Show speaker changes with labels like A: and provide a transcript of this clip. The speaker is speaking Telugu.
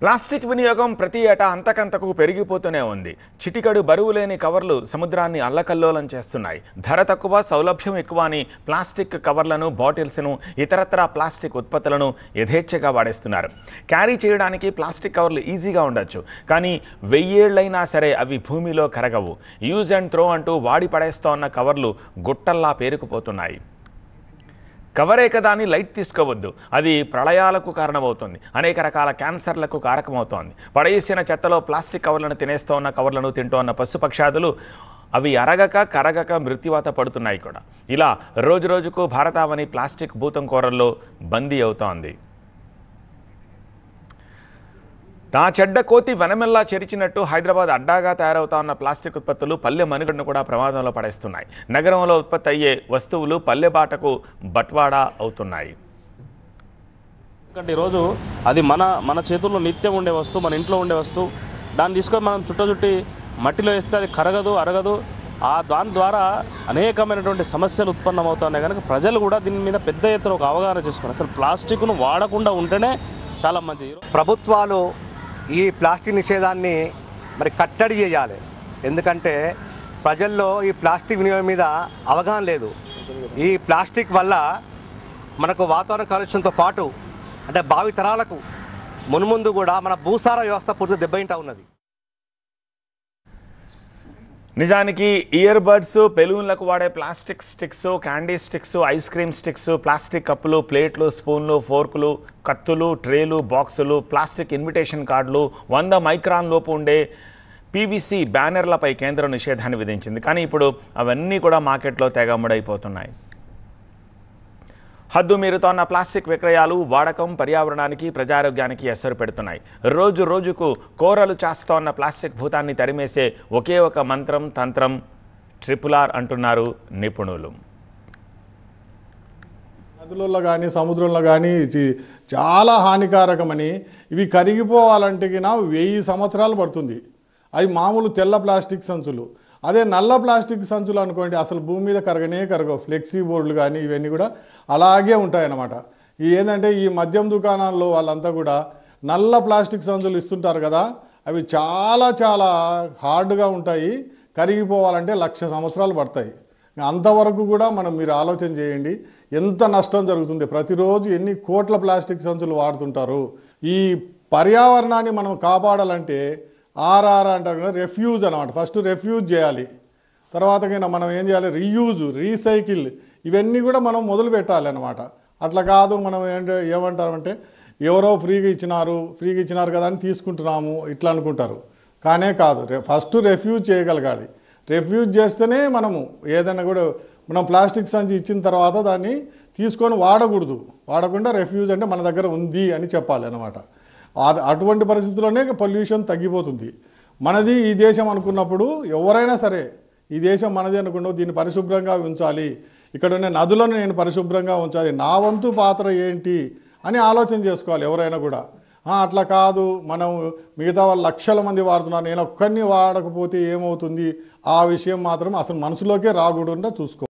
A: ప్లాస్టిక్ వినియోగం ప్రతి ఏటా అంతకంతకు పెరిగిపోతూనే ఉంది. చిటికడు బరువు లేని కవర్లు సముద్రాన్ని అల్లకల్లోలం చేస్తున్నాయి. ధర తక్కువ, సౌలభ్యం ఎక్కువ అని ప్లాస్టిక్ కవర్లను, బాటిల్స్ను, ఇతరత్రా ప్లాస్టిక్ ఉత్పత్తులను యథేచ్ఛగా వాడేస్తున్నారు. క్యారీ చేయడానికి ప్లాస్టిక్ కవర్లు ఈజీగా ఉండొచ్చు, కానీ 1000 ఏళ్లైనా సరే అవి భూమిలో కరగవు. యూజ్ అండ్ త్రో అంటూ వాడి పడేస్తోన్న కవర్లు గుట్టల్లా పేరుకుపోతున్నాయి. కవరే కదా అని లైట్ తీసుకోవద్దు, అది ప్రళయాలకు కారణమవుతుంది, అనేక రకాల క్యాన్సర్లకు కారకమవుతోంది. పడేసిన చెత్తలో ప్లాస్టిక్ కవర్లను తినేస్తోన్న, కవర్లను తింటోన్న పశుపక్షాదులు అవి అరగక కరగక మృత్యువాత పడుతున్నాయి కూడా. ఇలా రోజురోజుకు భారతావని ప్లాస్టిక్ భూతం కూరల్లో బందీ అవుతోంది. తా చెడ్డ కోతి వనమెల్లా చెరిచినట్టు హైదరాబాద్ అడ్డాగా తయారవుతా ఉన్న ప్లాస్టిక్ ఉత్పత్తులు పల్లె మనుగడను కూడా ప్రమాదంలో పడేస్తున్నాయి. నగరంలో ఉత్పత్తి అయ్యే వస్తువులు పల్లె బాటకు బట్వాడా అవుతున్నాయి.
B: ఎందుకంటే ఈరోజు అది మన చేతుల్లో నిత్యం ఉండే వస్తువు, మన ఇంట్లో ఉండే వస్తువు, దాన్ని తీసుకొని మనం చుట్టి మట్టిలో వేస్తే అది కరగదు, అరగదు. దాని ద్వారా అనేకమైనటువంటి సమస్యలు ఉత్పన్నమవుతున్నాయి. కనుక ప్రజలు కూడా దీని మీద పెద్ద ఎత్తున ఒక అవగాహన చేసుకున్నారు. అసలు ప్లాస్టిక్ను వాడకుండా ఉంటేనే చాలా మంచిది.
C: ప్రభుత్వాలు ఈ ప్లాస్టిక్ నిషేధాన్ని మరి కట్టడి చేయాలి. ఎందుకంటే ప్రజల్లో ఈ ప్లాస్టిక్ వినియోగం మీద అవగాహన లేదు. ఈ ప్లాస్టిక్ వల్ల మనకు వాతావరణ కాలుష్యంతో పాటు అంటే భావి తరాలకు మున్ముందు కూడా మన భూసార వ్యవస్థ పూర్తిగా దెబ్బతింటా ఉన్నది.
A: నిజానికి ఇయర్ బడ్స్, బెలూన్లకు వాడే plastic sticks, candy sticks, ice cream sticks, plastic కప్పులు, ప్లేట్లు, స్పూన్లు, ఫోర్కులు, కత్తులు, ట్రేలు, బాక్సులు, ప్లాస్టిక్ ఇన్విటేషన్ కార్డులు, 100 మైక్రాన్ లోపు ఉండే పీవీసీ బ్యానర్లపై కేంద్రం నిషేధాన్ని విధించింది. కానీ ఇప్పుడు అవన్నీ కూడా మార్కెట్లో తెగముడైపోతున్నాయి. హద్దు మీరుతోన్న ప్లాస్టిక్ విక్రయాలు, వాడకం పర్యావరణానికి, ప్రజారోగ్యానికి ఎసరు పెడుతున్నాయి. రోజు రోజుకు కోరలు చేస్తోన్న ప్లాస్టిక్ భూతాన్ని తరిమేసే ఒకే ఒక మంత్రం, తంత్రం RRR అంటున్నారు నిపుణులు.
D: నదులలో కానీ సముద్రంలో కానీ చాలా హానికారకమని, ఇవి కరిగిపోవాలంటే 1000 సంవత్సరాలు పడుతుంది. అవి మామూలు తెల్ల ప్లాస్టిక్ సంచులు. అదే నల్ల ప్లాస్టిక్ సంచులు అనుకోండి, అసలు భూమి మీద కరగవు. ఫ్లెక్సీ బోర్డులు కానీ ఇవన్నీ కూడా అలాగే ఉంటాయన్నమాట. ఏంటంటే ఈ మద్యం దుకాణాల్లో వాళ్ళంతా కూడా నల్ల ప్లాస్టిక్ సంచులు ఇస్తుంటారు కదా, అవి చాలా చాలా హార్డ్గా ఉంటాయి. కరిగిపోవాలంటే 1,00,000 సంవత్సరాలు పడతాయి. అంతవరకు కూడా మీరు ఆలోచన చేయండి ఎంత నష్టం జరుగుతుంది. ప్రతిరోజు ఎన్ని కోట్ల ప్లాస్టిక్ సంచులు వాడుతుంటారు. ఈ పర్యావరణాన్ని మనం కాపాడాలంటే RR అంటారు కదా, రెఫ్యూజ్ అనమాట. ఫస్ట్ రెఫ్యూజ్ చేయాలి, తర్వాత మనం ఏం చేయాలి, రీయూజ్, రీసైకిల్, ఇవన్నీ కూడా మనం మొదలు పెట్టాలి అన్నమాట. అట్లా కాదు మనం ఏమంటారంటే ఎవరో ఫ్రీగా ఇచ్చినారు కదా అని తీసుకుంటున్నాము ఇట్లా అనుకుంటారు. కానే కాదు, ఫస్ట్ రెఫ్యూజ్ చేయగలగాలి. రెఫ్యూజ్ చేస్తేనే మనము ఏదైనా కూడా మనం ప్లాస్టిక్ సంచి ఇచ్చిన తర్వాత దాన్ని తీసుకొని వాడకుండా రెఫ్యూజ్ అంటే మన దగ్గర ఉంది అని చెప్పాలి అన్నమాట. అటువంటి పరిస్థితుల్లోనే పొల్యూషన్ తగ్గిపోతుంది. మనది ఈ దేశం అనుకున్నప్పుడు ఎవరైనా సరే ఈ దేశం మనది అనుకున్నావు, దీన్ని పరిశుభ్రంగా ఉంచాలి, ఇక్కడ ఉన్న నదులను నేను పరిశుభ్రంగా ఉంచాలి, నా వంతు పాత్ర ఏంటి అని ఆలోచన చేసుకోవాలి ఎవరైనా కూడా. అట్లా కాదు, మనం మిగతా వాళ్ళు లక్షల మంది వాడుతున్నారు, నేను ఒక్కరిని వాడకపోతే ఏమవుతుంది, ఆ విషయం మాత్రం అసలు మనసులోకే రాకూడకుండా చూసుకోవాలి.